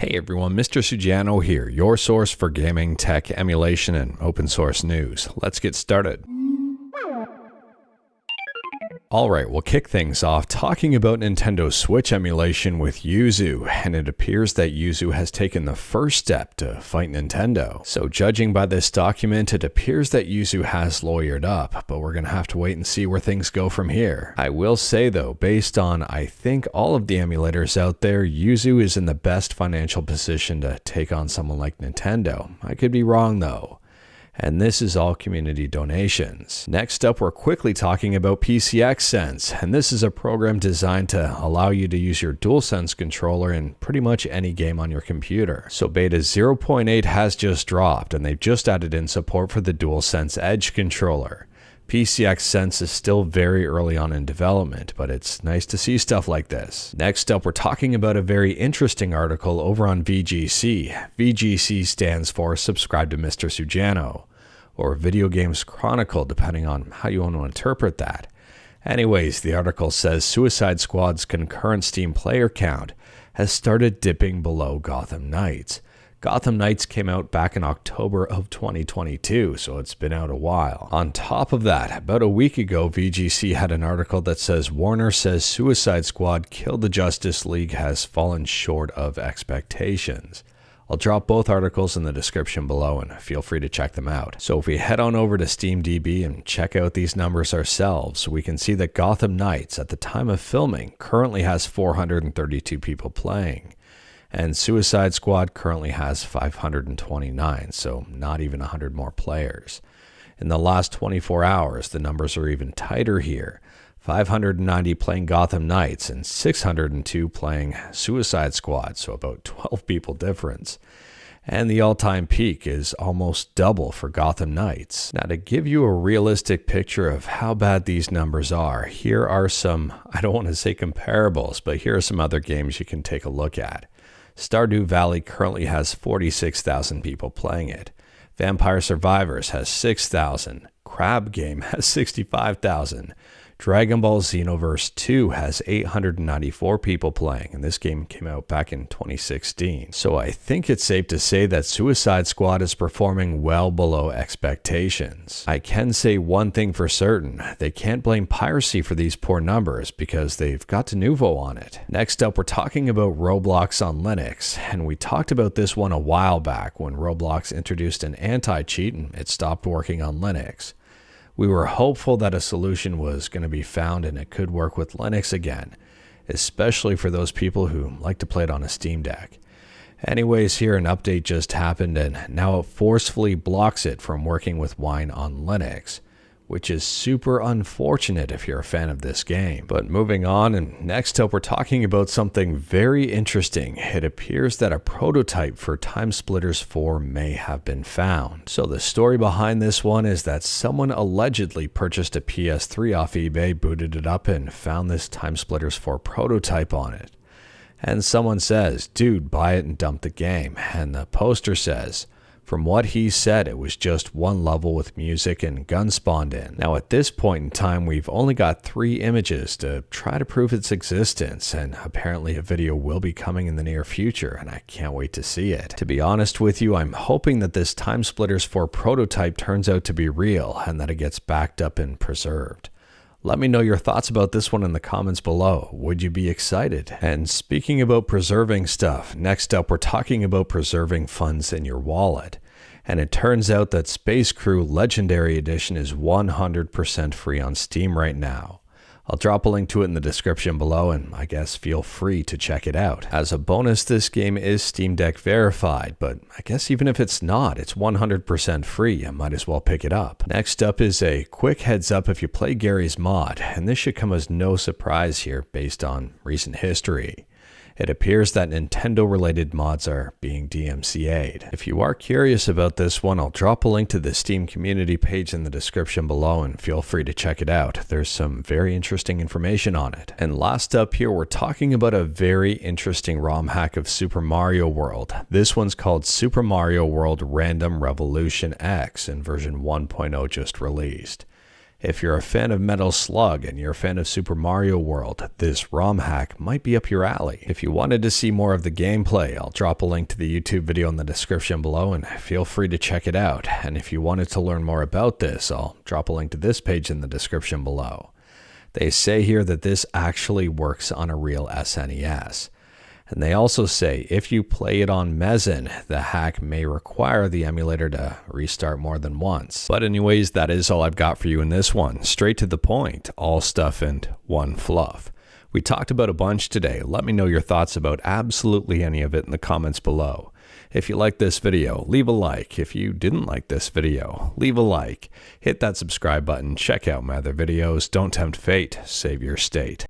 Hey everyone, Mr. Sujano here, your source for gaming, tech, emulation, and open source news. Let's get started. Alright, we'll kick things off talking about Nintendo Switch emulation with Yuzu, and it appears that Yuzu has taken the first step to fight Nintendo. So judging by this document, it appears that Yuzu has lawyered up, but we're going to have to wait and see where things go from here. I will say though, based on I think all of the emulators out there, Yuzu is in the best financial position to take on someone like Nintendo. I could be wrong though. And this is all community donations. Next up, we're quickly talking about PCXSense, and this is a program designed to allow you to use your DualSense controller in pretty much any game on your computer. So beta 0.8 has just dropped, and they've just added in support for the DualSense Edge controller. PCXSense is still very early on in development, but it's nice to see stuff like this. Next up, we're talking about a very interesting article over on VGC. VGC stands for Subscribe to Mr. Sujano, or Video Games Chronicle, depending on how you want to interpret that. Anyways, the article says Suicide Squad's concurrent Steam player count has started dipping below Gotham Knights. Gotham Knights came out back in October of 2022, so it's been out a while. On top of that, about a week ago, VGC had an article that says Warner says Suicide Squad Kill the Justice League has fallen short of expectations. I'll drop both articles in the description below and feel free to check them out. So if we head on over to SteamDB and check out these numbers ourselves, we can see that Gotham Knights at the time of filming currently has 432 people playing. And Suicide Squad currently has 529, so not even 100 more players. In the last 24 hours, the numbers are even tighter here. 590 playing Gotham Knights and 602 playing Suicide Squad, so about 12 people difference. And the all-time peak is almost double for Gotham Knights. Now, to give you a realistic picture of how bad these numbers are, here are some, I don't want to say comparables, but here are some other games you can take a look at. Stardew Valley currently has 46,000 people playing it. Vampire Survivors has 6,000. Crab Game has 65,000. Dragon Ball Xenoverse 2 has 894 people playing, and this game came out back in 2016. So I think it's safe to say that Suicide Squad is performing well below expectations. I can say one thing for certain, they can't blame piracy for these poor numbers because they've got Denuvo on it. Next up, we're talking about Roblox on Linux, and we talked about this one a while back when Roblox introduced an anti-cheat and it stopped working on Linux. We were hopeful that a solution was going to be found and it could work with Linux again, especially for those people who like to play it on a Steam Deck. Anyways, here an update just happened and now it forcefully blocks it from working with Wine on Linux, which is super unfortunate if you're a fan of this game. But moving on, and next up we're talking about something very interesting. It appears that a prototype for Timesplitters 4 may have been found. So the story behind this one is that someone allegedly purchased a PS3 off eBay, booted it up, and found this Timesplitters 4 prototype on it. And someone says, dude, buy it and dump the game. And the poster says, from what he said, it was just one level with music and guns spawned in. Now at this point in time, we've only got 3 images to try to prove its existence, and apparently a video will be coming in the near future, and I can't wait to see it. To be honest with you, I'm hoping that this Timesplitters 4 prototype turns out to be real, and that it gets backed up and preserved. Let me know your thoughts about this one in the comments below. Would you be excited? And speaking about preserving stuff, next up we're talking about preserving funds in your wallet. And it turns out that Space Crew Legendary Edition is 100% free on Steam right now. I'll drop a link to it in the description below, and I guess feel free to check it out. As a bonus, this game is Steam Deck verified, but I guess even if it's not, it's 100% free. You might as well pick it up. Next up is a quick heads up if you play Garrys mod, and this should come as no surprise here based on recent history. It appears that Nintendo-related mods are being DMCA'd. If you are curious about this one, I'll drop a link to the Steam community page in the description below and feel free to check it out. There's some very interesting information on it. And last up here, we're talking about a very interesting ROM hack of Super Mario World. This one's called Super Mario World Random Revolution X, and version 1.0 just released. If you're a fan of Metal Slug and you're a fan of Super Mario World, this ROM hack might be up your alley. If you wanted to see more of the gameplay, I'll drop a link to the YouTube video in the description below and feel free to check it out. And if you wanted to learn more about this, I'll drop a link to this page in the description below. They say here that this actually works on a real SNES. And they also say if you play it on Mezen, the hack may require the emulator to restart more than once. But anyways, that is all I've got for you in this one. Straight to the point, all stuff and one fluff. We talked about a bunch today. Let me know your thoughts about absolutely any of it in the comments below. If you liked this video, leave a like. If you didn't like this video, leave a like. Hit that subscribe button, check out my other videos. Don't tempt fate, save your state.